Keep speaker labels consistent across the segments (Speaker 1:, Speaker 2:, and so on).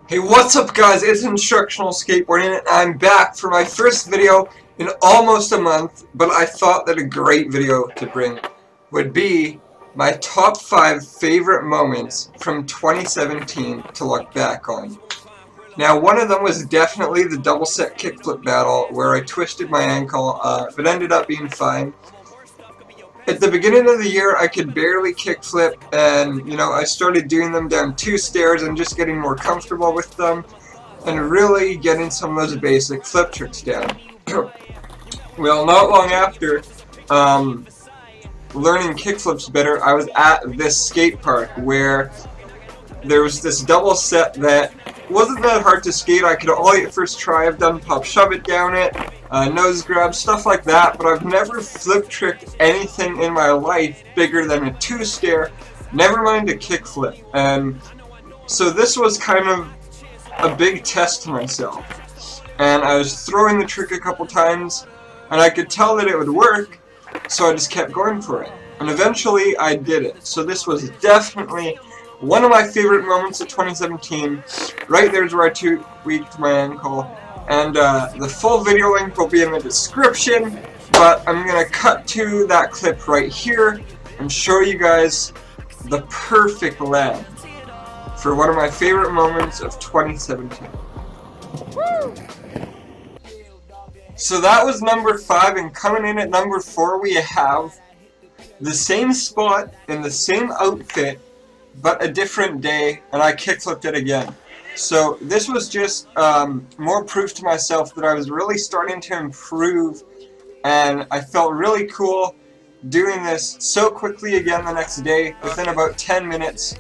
Speaker 1: Hey, what's up guys, it's Instructional Skateboarding and I'm back for my first video in almost a month, but I thought that a great video to bring would be my top 5 favorite moments from 2017 to look back on. Now, one of them was definitely the double set kickflip battle where I twisted my ankle, but ended up being fine. At the beginning of the year, I could barely kickflip, and I started doing them down 2 stairs and just getting more comfortable with them, and really getting some of those basic flip tricks down. Well, not long after learning kickflips better, I was at this skate park where there was this double set that wasn't that hard to skate. I could ollie it first try. I've done pop shove it down it, nose grab, stuff like that, but I've never flip tricked anything in my life bigger than a 2-stair, never mind a kickflip. And so this was kind of a big test to myself. And I was throwing the trick a couple times, and I could tell that it would work, so I just kept going for it. And eventually I did it. So this was definitely one of my favorite moments of 2017. Right there's where I tweaked my ankle. And the full video link will be in the description, but I'm going to cut to that clip right here and show you guys the perfect land for one of my favorite moments of 2017. Woo! So that was number 5, and coming in at number 4 we have the same spot in the same outfit, but a different day, and I kickflipped it again. So this was just more proof to myself that I was really starting to improve, and I felt really cool doing this so quickly again the next day, within about 10 minutes,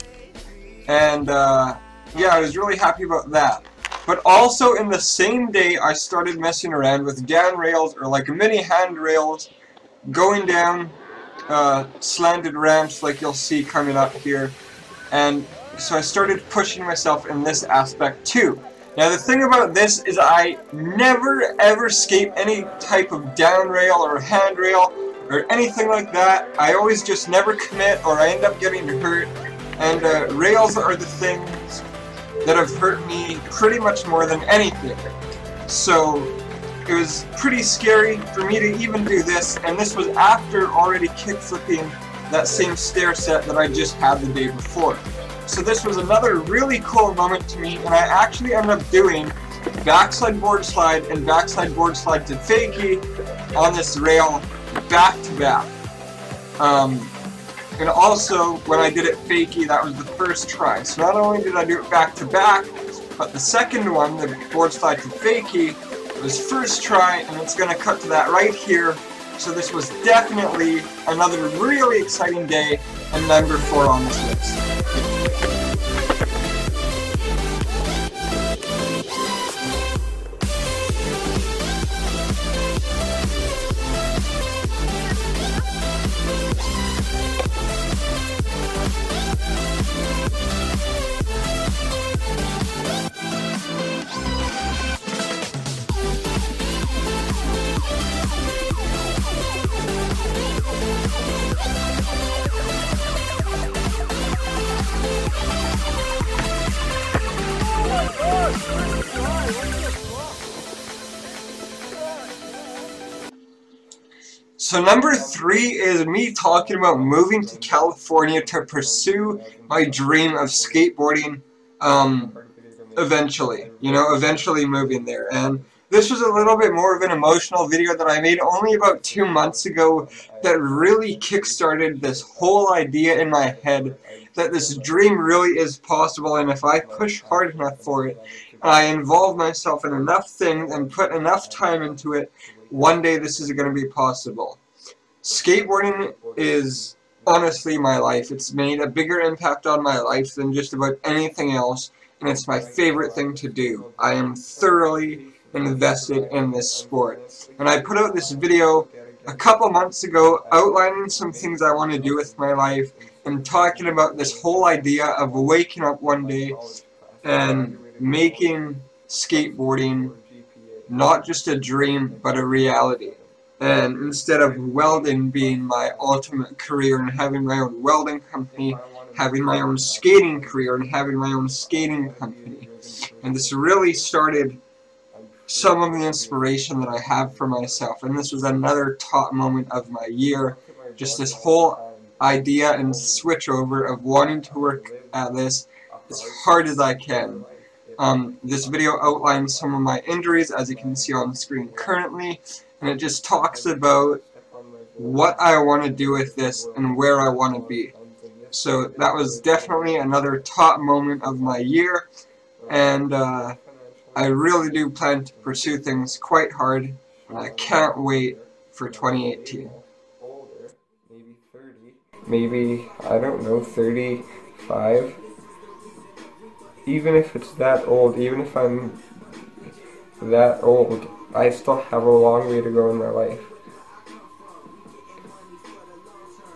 Speaker 1: and yeah, I was really happy about that. But also in the same day I started messing around with down rails, or like mini handrails, going down slanted ramps like you'll see coming up here. And so I started pushing myself in this aspect too. Now the thing about this is I never ever skate any type of down rail or handrail or anything like that. I always just never commit, or I end up getting hurt. And rails are the things that have hurt me pretty much more than anything. So it was pretty scary for me to even do this, and this was after already kickflipping that same stair set that I just had the day before. So this was another really cool moment to me, and I actually ended up doing backside board slide and backside board slide to fakie on this rail back to back. And also, when I did it fakie, that was the first try. So not only did I do it back to back, but the second one, the board slide to fakie, was first try, and it's going to cut to that right here. So this was definitely another really exciting day, and number 4 on this list. So number 3 is me talking about moving to California to pursue my dream of skateboarding eventually. Eventually moving there. And this was a little bit more of an emotional video that I made only about 2 months ago that really kickstarted this whole idea in my head that this dream really is possible, and if I push hard enough for it, I involve myself in enough things and put enough time into it, one day this is going to be possible. Skateboarding is honestly my life. It's made a bigger impact on my life than just about anything else, and it's my favorite thing to do. I am thoroughly invested in this sport. And I put out this video a couple months ago outlining some things I want to do with my life, and talking about this whole idea of waking up one day and making skateboarding not just a dream but a reality. And instead of welding being my ultimate career and having my own welding company, having my own skating career and having my own skating company, And this really started some of the inspiration that I have for myself. And this was another top moment of my year. Just this whole idea and switch over of wanting to work at this as hard as I can. This video outlines some of my injuries, as you can see on the screen currently, and it just talks about what I want to do with this and where I want to be. So that was definitely another top moment of my year, and I really do plan to pursue things quite hard, and I can't wait for 2018.
Speaker 2: Maybe 30. Maybe, I don't know, 35. Even if it's that old, even if I'm that old, I still have a long way to go in my life.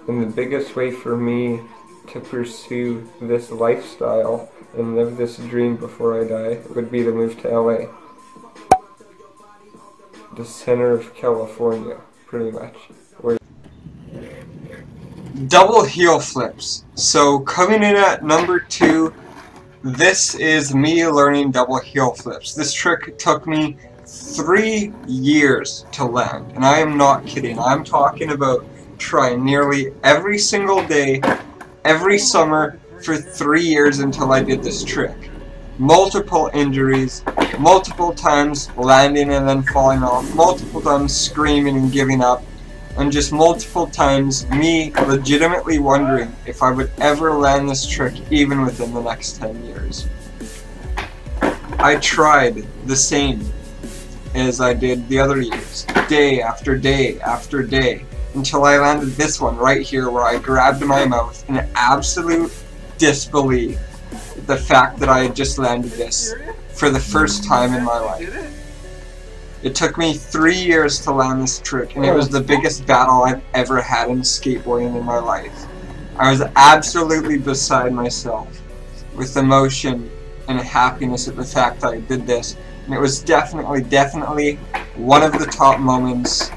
Speaker 2: And the biggest way for me to pursue this lifestyle and live this dream before I die would be to move to LA. The center of California, pretty much.
Speaker 1: Double heel flips. So coming in at number 2, this is me learning double heel flips. This trick took me 3 years to land, and I am not kidding. I'm talking about trying nearly every single day, every summer for 3 years until I did this trick. Multiple injuries, multiple times landing and then falling off, multiple times screaming and giving up, and just multiple times me legitimately wondering if I would ever land this trick even within the next 10 years. I tried the same as I did the other years, day after day after day, until I landed this one right here where I grabbed my mouth in absolute disbelief at the fact that I had just landed this for the first time in my life. It took me 3 years to land this trick, and it was the biggest battle I've ever had in skateboarding in my life. I was absolutely beside myself with emotion and happiness at the fact that I did this, and it was definitely one of the top moments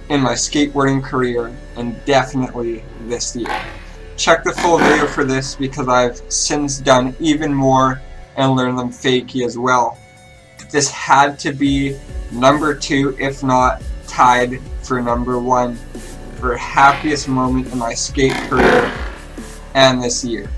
Speaker 1: in my skateboarding career, and definitely this year. Check the full video for this because I've since done even more and learned them fakey as well. This had to be number 2, if not tied for number 1 for happiest moment in my skate career and this year.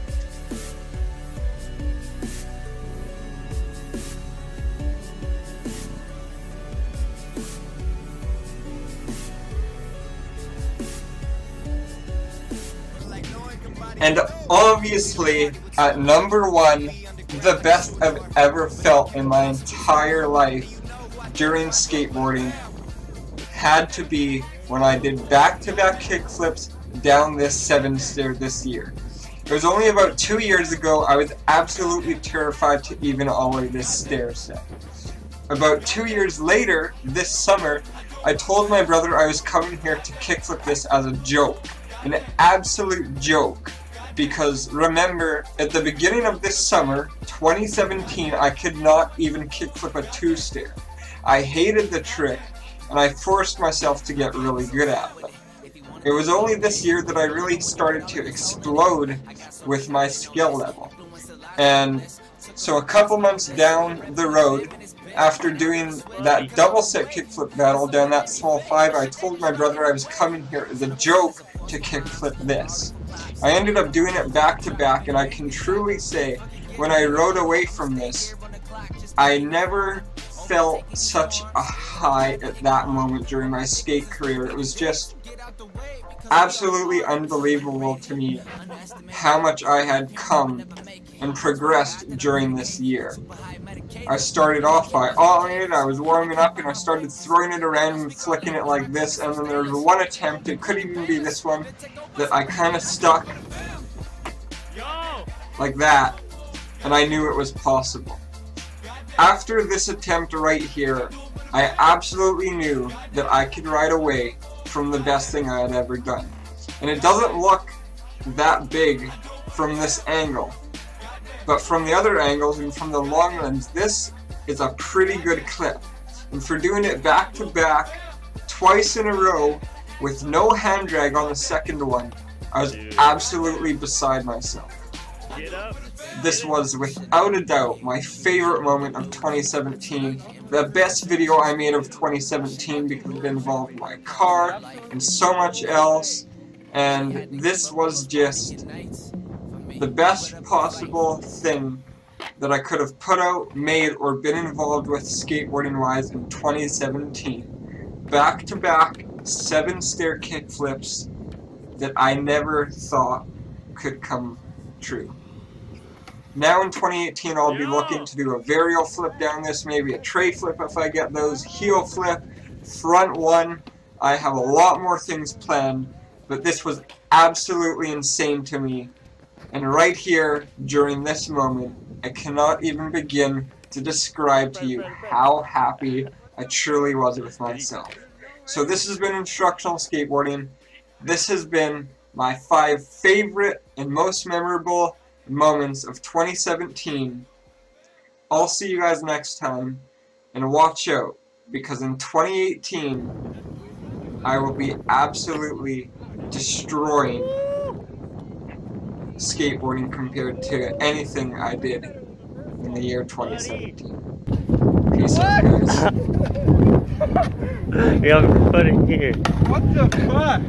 Speaker 1: And obviously, at number 1, the best I've ever felt in my entire life during skateboarding had to be when I did back-to-back kickflips down this 7 stair this year. It was only about 2 years ago I was absolutely terrified to even ollie this stair set. About 2 years later, this summer, I told my brother I was coming here to kickflip this as a joke. An absolute joke. Because remember, at the beginning of this summer, 2017, I could not even kickflip a 2-stair. I hated the trick, and I forced myself to get really good at them. It was only this year that I really started to explode with my skill level. And so a couple months down the road, after doing that double set kickflip battle down that small 5, I told my brother I was coming here as a joke to kickflip this. I ended up doing it back to back, and I can truly say, when I rode away from this, I never felt such a high at that moment during my skate career. It was just absolutely unbelievable to me how much I had come and progressed during this year. I started off by ollieing it, I was warming up, and I started throwing it around and flicking it like this, and then there was one attempt, it could even be this one, that I kind of stuck like that, and I knew it was possible. After this attempt right here, I absolutely knew that I could ride away from the best thing I had ever done. And it doesn't look that big from this angle, but from the other angles and from the long lens, this is a pretty good clip. And for doing it back to back, twice in a row, with no hand drag on the second one, I was absolutely beside myself.
Speaker 3: Get up.
Speaker 1: this was without a doubt my favorite moment of 2017. The best video I made of 2017 because it involved my car and so much else. And this was just the best possible thing that I could have put out, made, or been involved with skateboarding-wise in 2017. Back-to-back 7 stair kickflips that I never thought could come true. Now in 2018 I'll be looking to do a varial flip down this, maybe a tray flip if I get those, heel flip, front one. I have a lot more things planned, but this was absolutely insane to me. And right here, during this moment, I cannot even begin to describe to you how happy I truly was with myself. So this has been Instructional Skateboarding. This has been my 5 favorite and most memorable moments of 2017. I'll see you guys next time, and watch out, because in 2018, I will be absolutely destroying skateboarding compared to anything I did in the year 2017. Peace out, guys.
Speaker 3: You have to put it here.
Speaker 4: What the fuck?